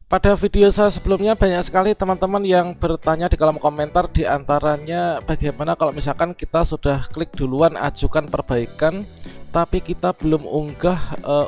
Pada video saya sebelumnya banyak sekali teman-teman yang bertanya di kolom komentar, di antaranya bagaimana kalau misalkan kita sudah klik duluan ajukan perbaikan tapi kita belum unggah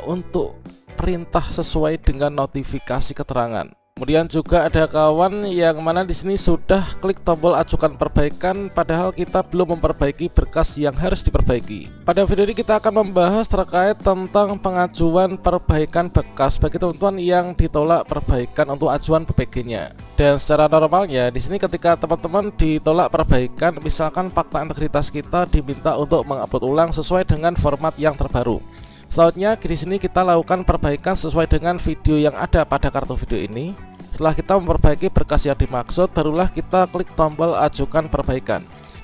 untuk perintah sesuai dengan notifikasi keterangan. Kemudian juga ada kawan yang mana di sini sudah klik tombol ajukan perbaikan padahal kita belum memperbaiki berkas yang harus diperbaiki. Pada video ini kita akan membahas terkait tentang pengajuan perbaikan bekas bagi teman-teman yang ditolak perbaikan untuk ajuan PPG-nya. Dan secara normalnya di sini ketika teman-teman ditolak perbaikan, misalkan fakta integritas kita diminta untuk mengupload ulang sesuai dengan format yang terbaru. Selanjutnya di sini kita lakukan perbaikan sesuai dengan video yang ada pada kartu video ini. Setelah kita memperbaiki berkas yang dimaksud, barulah kita klik tombol ajukan perbaikan.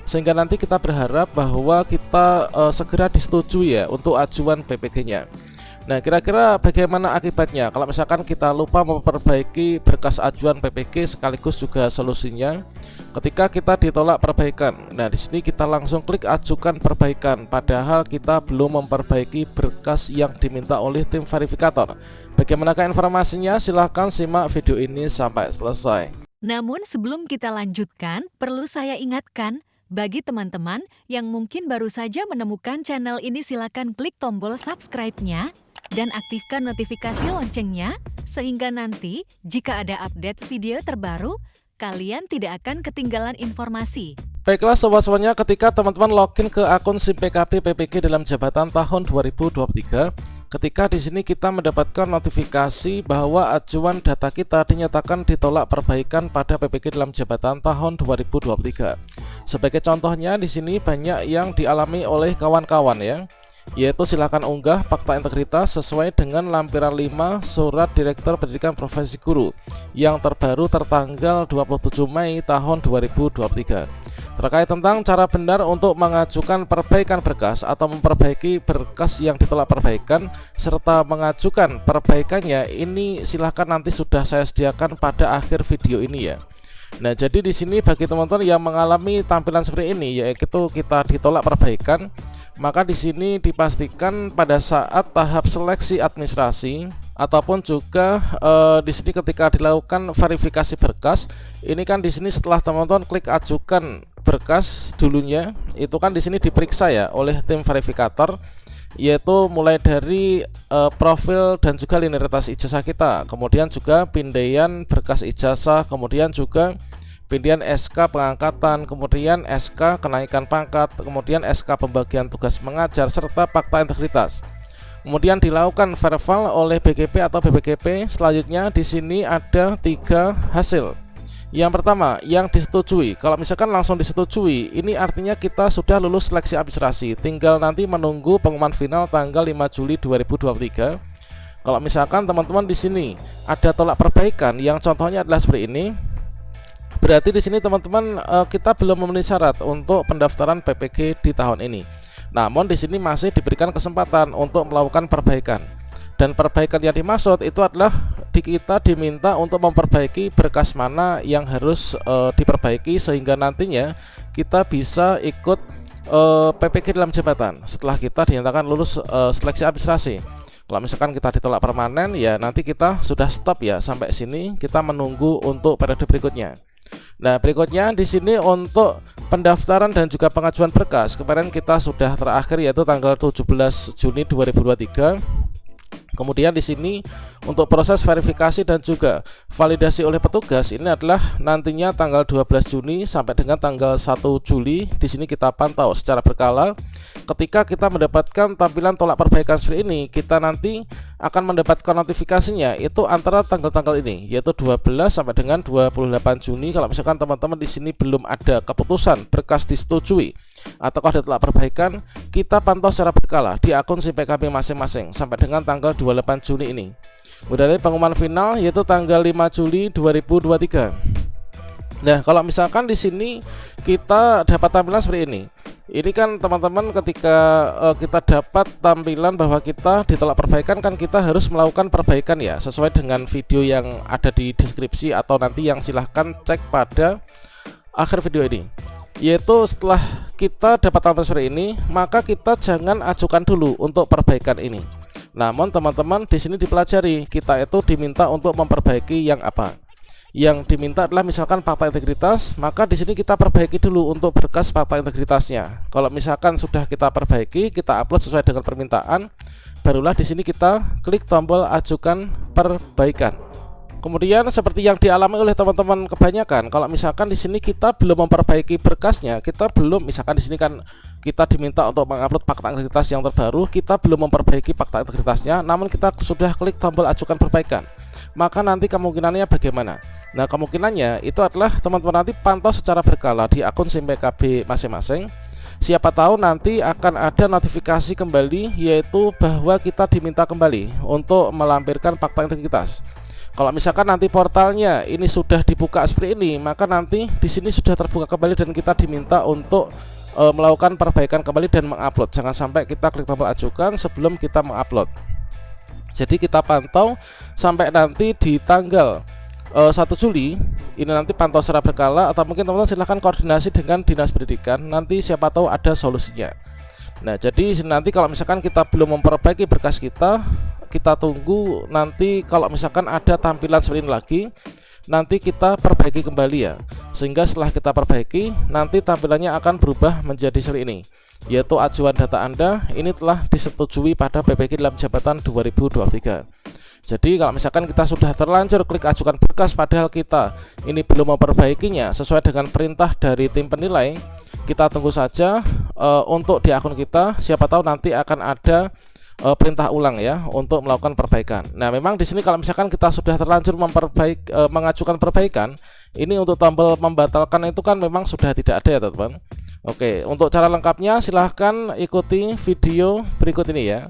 Sehingga nanti kita berharap bahwa kita segera disetujui ya untuk ajuan PPG-nya. Nah, kira-kira bagaimana akibatnya kalau misalkan kita lupa memperbaiki berkas ajuan PPG sekaligus juga solusinya ketika kita ditolak perbaikan. Nah, di sini kita langsung klik ajukan perbaikan padahal kita belum memperbaiki berkas yang diminta oleh tim verifikator. Bagaimanakah informasinya? Silahkan simak video ini sampai selesai. Namun sebelum kita lanjutkan, perlu saya ingatkan bagi teman-teman yang mungkin baru saja menemukan channel ini, silakan klik tombol subscribe-nya dan aktifkan notifikasi loncengnya sehingga nanti jika ada update video terbaru, kalian tidak akan ketinggalan informasi. Baiklah sobat-sobatnya, ketika teman-teman login ke akun SIM PKB PPG dalam jabatan tahun 2023, ketika di sini kita mendapatkan notifikasi bahwa ajuan data kita dinyatakan ditolak perbaikan pada PPG dalam jabatan tahun 2023. Sebagai contohnya di sini banyak yang dialami oleh kawan-kawan ya, yaitu silakan unggah fakta integritas sesuai dengan lampiran 5 Surat Direktur Pendidikan Profesi Guru yang terbaru tertanggal 27 Mei tahun 2023 terkait tentang cara benar untuk mengajukan perbaikan berkas atau memperbaiki berkas yang ditolak perbaikan serta mengajukan perbaikannya. Ini silahkan nanti sudah saya sediakan pada akhir video ini ya. Nah, jadi di sini bagi teman-teman yang mengalami tampilan seperti ini, yaitu kita ditolak perbaikan, maka di sini dipastikan pada saat tahap seleksi administrasi ataupun juga di sini ketika dilakukan verifikasi berkas, ini kan di sini setelah teman-teman klik ajukan berkas dulunya, itu kan di sini diperiksa ya oleh tim verifikator, yaitu mulai dari profil dan juga linearitas ijazah kita, kemudian juga pindaian berkas ijazah, kemudian juga pindaian SK pengangkatan, kemudian SK kenaikan pangkat, kemudian SK pembagian tugas mengajar, serta fakta integritas. Kemudian dilakukan verifal oleh BGP atau BPGP. Selanjutnya di sini ada 3 hasil. Yang pertama, yang disetujui. Kalau misalkan langsung disetujui, ini artinya kita sudah lulus seleksi administrasi. Tinggal nanti menunggu pengumuman final tanggal 5 Juli 2023. Kalau misalkan teman-teman di sini ada tolak perbaikan yang contohnya adalah seperti ini, berarti di sini teman-teman kita belum memenuhi syarat untuk pendaftaran PPG di tahun ini. Namun di sini masih diberikan kesempatan untuk melakukan perbaikan. Dan perbaikan yang dimaksud itu adalah kita diminta untuk memperbaiki berkas mana yang harus diperbaiki sehingga nantinya kita bisa ikut PPG dalam jabatan setelah kita dinyatakan lulus seleksi administrasi. Kalau misalkan kita ditolak permanen, ya nanti kita sudah stop ya sampai sini, kita menunggu untuk periode berikutnya. Nah, berikutnya di sini untuk pendaftaran dan juga pengajuan berkas, kemarin kita sudah terakhir yaitu tanggal 17 Juni 2023. Kemudian di sini untuk proses verifikasi dan juga validasi oleh petugas ini adalah nantinya tanggal 12 Juni sampai dengan tanggal 1 Juli. Di sini kita pantau secara berkala. Ketika kita mendapatkan tampilan tolak perbaikan seperti ini, kita nanti akan mendapatkan notifikasinya itu antara tanggal-tanggal ini, yaitu 12 sampai dengan 28 Juni. Kalau misalkan teman-teman di sini belum ada keputusan berkas disetujui atau ada tolak perbaikan, kita pantau secara berkala di akun SIM PKB masing-masing sampai dengan tanggal 28 Juni ini. Kemudian pengumuman final yaitu tanggal 5 Juli 2023. Nah, kalau misalkan di sini kita dapat tampilan seperti ini. Ini kan teman-teman ketika kita dapat tampilan bahwa kita ditolak perbaikan, kan kita harus melakukan perbaikan ya, sesuai dengan video yang ada di deskripsi atau nanti yang silahkan cek pada akhir video ini. Yaitu setelah kita dapat tampilan seperti ini, maka kita jangan ajukan dulu untuk perbaikan ini. Namun teman-teman di sini dipelajari, kita itu diminta untuk memperbaiki yang apa? Yang diminta adalah misalkan fakta integritas, maka di sini kita perbaiki dulu untuk berkas fakta integritasnya. Kalau misalkan sudah kita perbaiki, kita upload sesuai dengan permintaan, barulah di sini kita klik tombol ajukan perbaikan. Kemudian seperti yang dialami oleh teman-teman kebanyakan, kalau misalkan di sini kita belum memperbaiki berkasnya, kita belum, misalkan di sini kan kita diminta untuk mengupload fakta integritas yang terbaru, kita belum memperbaiki fakta integritasnya, namun kita sudah klik tombol ajukan perbaikan, maka nanti kemungkinannya bagaimana? Nah, kemungkinannya itu adalah teman-teman nanti pantau secara berkala di akun SIM PKB masing-masing. Siapa tahu nanti akan ada notifikasi kembali, yaitu bahwa kita diminta kembali untuk melampirkan fakta integritas. Kalau misalkan nanti portalnya ini sudah dibuka seperti ini, maka nanti di sini sudah terbuka kembali dan kita diminta untuk melakukan perbaikan kembali dan mengupload. Jangan sampai kita klik tombol ajukan sebelum kita mengupload. Jadi kita pantau sampai nanti di tanggal 1 Juli ini, nanti pantau secara berkala, atau mungkin teman-teman silahkan koordinasi dengan Dinas Pendidikan, nanti siapa tahu ada solusinya. Nah, jadi nanti kalau misalkan kita belum memperbaiki berkas kita tunggu nanti kalau misalkan ada tampilan seperti ini lagi, nanti kita perbaiki kembali ya, sehingga setelah kita perbaiki nanti tampilannya akan berubah menjadi seperti ini, yaitu ajuan data Anda ini telah disetujui pada PPK dalam jabatan 2023. Jadi kalau misalkan kita sudah terlanjur klik ajukan berkas padahal kita ini belum memperbaikinya sesuai dengan perintah dari tim penilai, kita tunggu saja untuk di akun kita, siapa tahu nanti akan ada perintah ulang ya untuk melakukan perbaikan. Nah, memang di sini kalau misalkan kita sudah terlanjur mengajukan perbaikan, ini untuk tombol membatalkan itu kan memang sudah tidak ada ya teman-teman. Oke, untuk cara lengkapnya silahkan ikuti video berikut ini ya.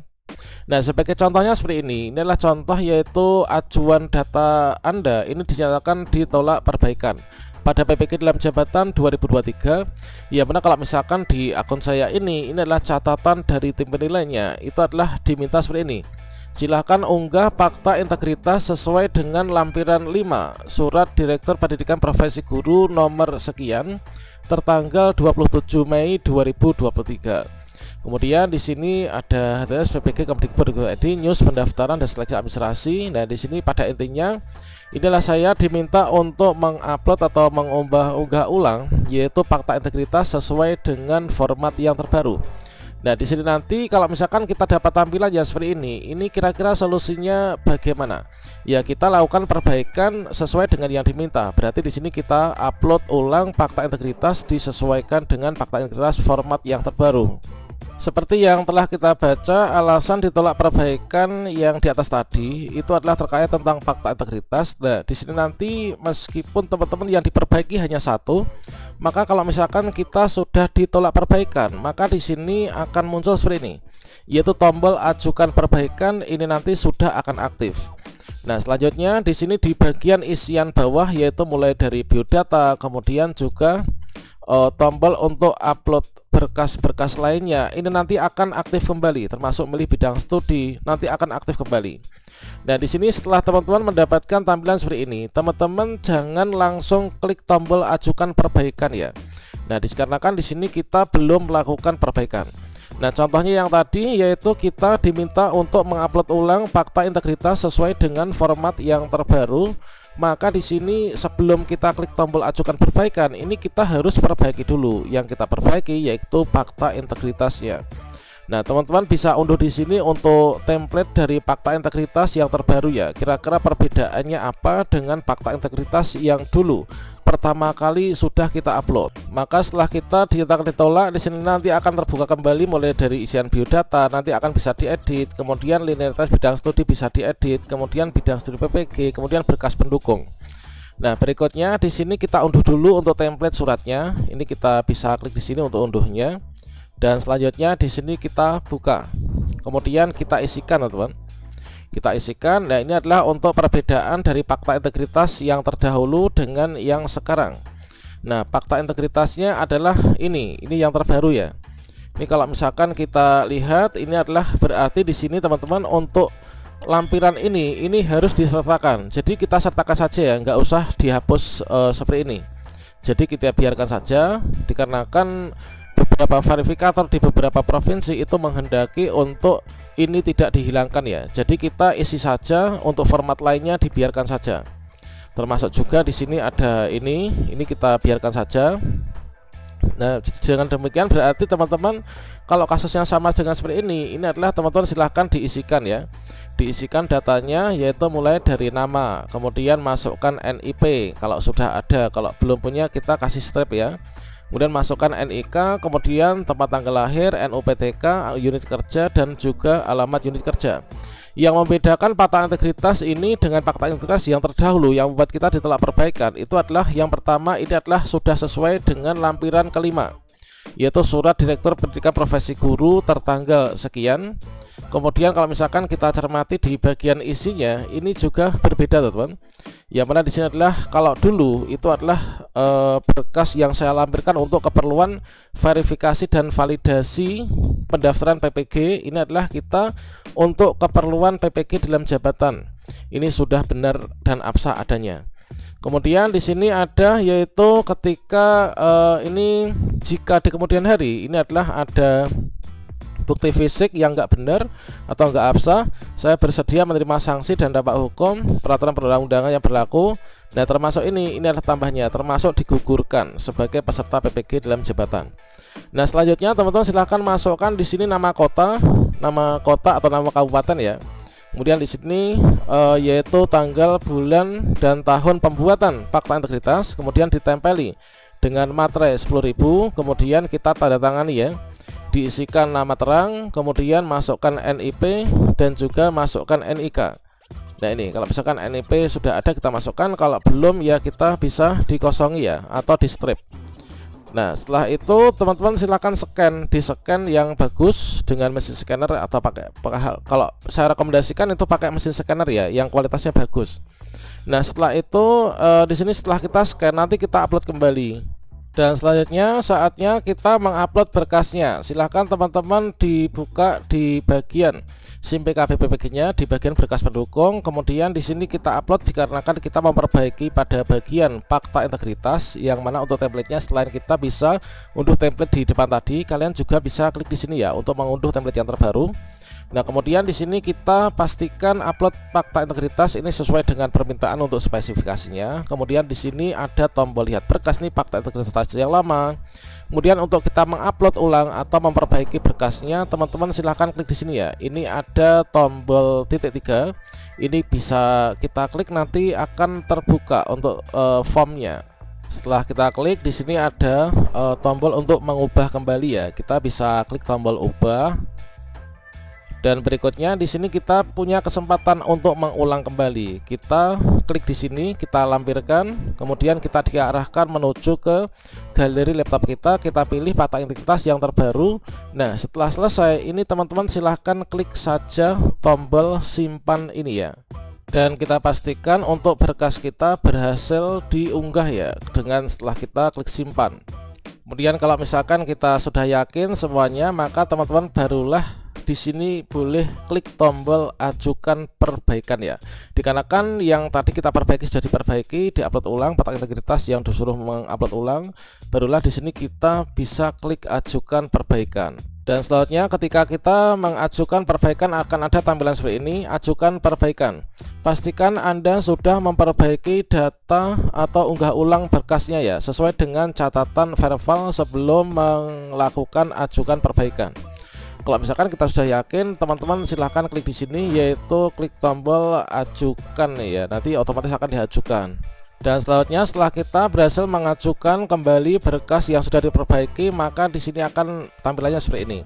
Nah, sebagai contohnya seperti ini adalah contoh, yaitu ajuan data Anda ini dinyatakan ditolak perbaikan pada PPK dalam jabatan 2023. Ya benar, kalau misalkan di akun saya ini adalah catatan dari tim penilainya, itu adalah diminta seperti ini. Silahkan unggah fakta integritas sesuai dengan lampiran 5 Surat Direktur Pendidikan Profesi Guru nomor sekian tertanggal 27 Mei 2023. Kemudian di sini ada HTS PPK Kemdikbud.id news pendaftaran dan seleksi administrasi. Nah, di sini pada intinya inilah saya diminta untuk mengupload atau mengunggah ulang yaitu fakta integritas sesuai dengan format yang terbaru. Nah, di sini nanti kalau misalkan kita dapat tampilan yang seperti ini kira-kira solusinya bagaimana? Ya, kita lakukan perbaikan sesuai dengan yang diminta. Berarti di sini kita upload ulang fakta integritas disesuaikan dengan fakta integritas format yang terbaru. Seperti yang telah kita baca, alasan ditolak perbaikan yang di atas tadi itu adalah terkait tentang fakta integritas. Nah, di sini nanti meskipun teman-teman yang diperbaiki hanya satu, maka kalau misalkan kita sudah ditolak perbaikan, maka di sini akan muncul seperti ini, yaitu tombol ajukan perbaikan ini nanti sudah akan aktif. Nah, selanjutnya di sini di bagian isian bawah, yaitu mulai dari biodata, kemudian juga tombol untuk upload berkas-berkas lainnya ini nanti akan aktif kembali, termasuk milih bidang studi nanti akan aktif kembali. Nah, di sini setelah teman-teman mendapatkan tampilan seperti ini, teman-teman jangan langsung klik tombol ajukan perbaikan ya. Nah, dikarenakan di sini kita belum melakukan perbaikan. Nah, contohnya yang tadi yaitu kita diminta untuk mengupload ulang fakta integritas sesuai dengan format yang terbaru. Maka di sini sebelum kita klik tombol ajukan perbaikan, ini kita harus perbaiki dulu. Yang kita perbaiki yaitu fakta integritasnya. Nah, teman-teman bisa unduh di sini untuk template dari fakta integritas yang terbaru ya. Kira-kira perbedaannya apa dengan fakta integritas yang dulu pertama kali sudah kita upload. Maka setelah kita dinyatakan ditolak, di sini nanti akan terbuka kembali mulai dari isian biodata, nanti akan bisa diedit, kemudian linearitas bidang studi bisa diedit, kemudian bidang studi PPG, kemudian berkas pendukung. Nah, berikutnya di sini kita unduh dulu untuk template suratnya. Ini kita bisa klik di sini untuk unduhnya. Dan selanjutnya di sini kita buka. Kemudian kita isikan, teman-teman. Kita isikan. Nah, ini adalah untuk perbedaan dari fakta integritas yang terdahulu dengan yang sekarang. Nah, fakta integritasnya adalah ini yang terbaru ya. Ini kalau misalkan kita lihat, ini adalah berarti di sini teman-teman untuk lampiran ini harus disertakan. Jadi kita sertakan saja ya, nggak usah dihapus seperti ini. Jadi kita biarkan saja, dikarenakan beberapa verifikator di beberapa provinsi itu menghendaki untuk ini tidak dihilangkan ya. Jadi kita isi saja, untuk format lainnya dibiarkan saja. Termasuk juga di sini ada ini kita biarkan saja. Nah, dengan demikian berarti teman-teman kalau kasusnya sama dengan seperti ini adalah teman-teman silahkan diisikan ya. Diisikan datanya, yaitu mulai dari nama, kemudian masukkan NIP kalau sudah ada, kalau belum punya kita kasih strip ya. Kemudian masukkan NIK, kemudian tempat tanggal lahir, NUPTK, unit kerja, dan juga alamat unit kerja. Yang membedakan fakta integritas ini dengan fakta integritas yang terdahulu yang membuat kita ditolak perbaikan itu adalah yang pertama, ini adalah sudah sesuai dengan lampiran kelima, yaitu surat Direktur Pendidikan Profesi Guru tertanggal sekian. Kemudian kalau misalkan kita cermati di bagian isinya, ini juga berbeda teman-teman. Yang mana di sini adalah kalau dulu itu adalah berkas yang saya lampirkan untuk keperluan verifikasi dan validasi pendaftaran PPG. Ini adalah kita untuk keperluan PPG dalam jabatan. Ini sudah benar dan absah adanya. Kemudian di sini ada yaitu ketika ini jika di kemudian hari ini adalah ada bukti fisik yang nggak benar atau nggak absah, saya bersedia menerima sanksi dan dampak hukum peraturan perundang-undangan yang berlaku. Nah, termasuk ini adalah tambahnya, termasuk digugurkan sebagai peserta PPG dalam jabatan. Nah, selanjutnya teman-teman silahkan masukkan di sini nama kota atau nama kabupaten ya. Kemudian di sini yaitu tanggal, bulan, dan tahun pembuatan fakta integritas, kemudian ditempeli dengan materai 10.000, kemudian kita tanda tangani ya. Diisikan nama terang, kemudian masukkan NIP dan juga masukkan NIK. Nah, ini kalau misalkan NIP sudah ada kita masukkan, kalau belum ya kita bisa dikosongi ya atau di strip. Nah, setelah itu teman-teman silakan di scan yang bagus dengan mesin scanner atau kalau saya rekomendasikan itu pakai mesin scanner ya yang kualitasnya bagus. Nah, setelah itu di sini setelah kita scan nanti kita upload kembali. Dan selanjutnya saatnya kita mengupload berkasnya. Silahkan teman-teman dibuka di bagian SIM PKB PPG-nya di bagian berkas pendukung. Kemudian di sini kita upload dikarenakan kita memperbaiki pada bagian fakta integritas, yang mana untuk template-nya selain kita bisa unduh template di depan tadi, kalian juga bisa klik di sini ya untuk mengunduh template yang terbaru. Nah, kemudian di sini kita pastikan upload fakta integritas ini sesuai dengan permintaan untuk spesifikasinya. Kemudian di sini ada tombol lihat berkas nih fakta integritas yang lama. Kemudian untuk kita mengupload ulang atau memperbaiki berkasnya, teman-teman silahkan klik di sini ya. Ini ada tombol titik 3. Ini bisa kita klik, nanti akan terbuka untuk formnya. Setelah kita klik di sini ada tombol untuk mengubah kembali ya. Kita bisa klik tombol ubah. Dan berikutnya di sini kita punya kesempatan untuk mengulang kembali. Kita klik di sini, kita lampirkan, kemudian kita diarahkan menuju ke galeri laptop kita. Kita pilih fakta integritas yang terbaru. Nah, setelah selesai ini teman-teman silahkan klik saja tombol simpan ini ya. Dan kita pastikan untuk berkas kita berhasil diunggah ya dengan setelah kita klik simpan. Kemudian kalau misalkan kita sudah yakin semuanya, maka teman-teman barulah di sini boleh klik tombol ajukan perbaikan ya. Dikarenakan yang tadi kita perbaiki sudah diperbaiki, diupload ulang fakta integritas yang disuruh mengupload ulang, barulah di sini kita bisa klik ajukan perbaikan. Dan selanjutnya ketika kita mengajukan perbaikan akan ada tampilan seperti ini, ajukan perbaikan. Pastikan Anda sudah memperbaiki data atau unggah ulang berkasnya ya, sesuai dengan catatan verbal sebelum melakukan ajukan perbaikan. Kalau misalkan kita sudah yakin, teman-teman silahkan klik di sini yaitu klik tombol ajukan ya, nanti otomatis akan diajukan. Dan selanjutnya setelah kita berhasil mengajukan kembali berkas yang sudah diperbaiki, maka di sini akan tampilannya seperti ini,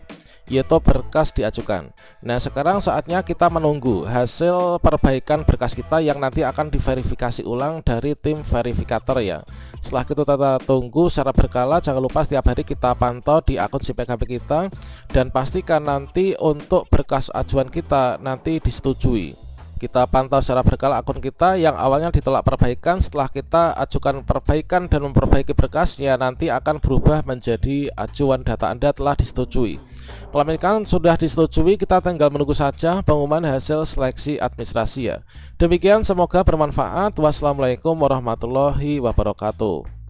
yaitu berkas diajukan. Nah, sekarang saatnya kita menunggu hasil perbaikan berkas kita yang nanti akan diverifikasi ulang dari tim verifikator ya. Setelah itu kita tunggu secara berkala. Jangan lupa setiap hari kita pantau di akun SIM PKB kita, dan pastikan nanti untuk berkas ajuan kita nanti disetujui. Kita pantau secara berkala akun kita yang awalnya ditolak perbaikan. Setelah kita ajukan perbaikan dan memperbaiki berkasnya, nanti akan berubah menjadi ajuan data Anda telah disetujui. Kalau misalkan sudah disetujui, kita tinggal menunggu saja pengumuman hasil seleksi administrasi ya. Demikian, semoga bermanfaat. Wassalamualaikum warahmatullahi wabarakatuh.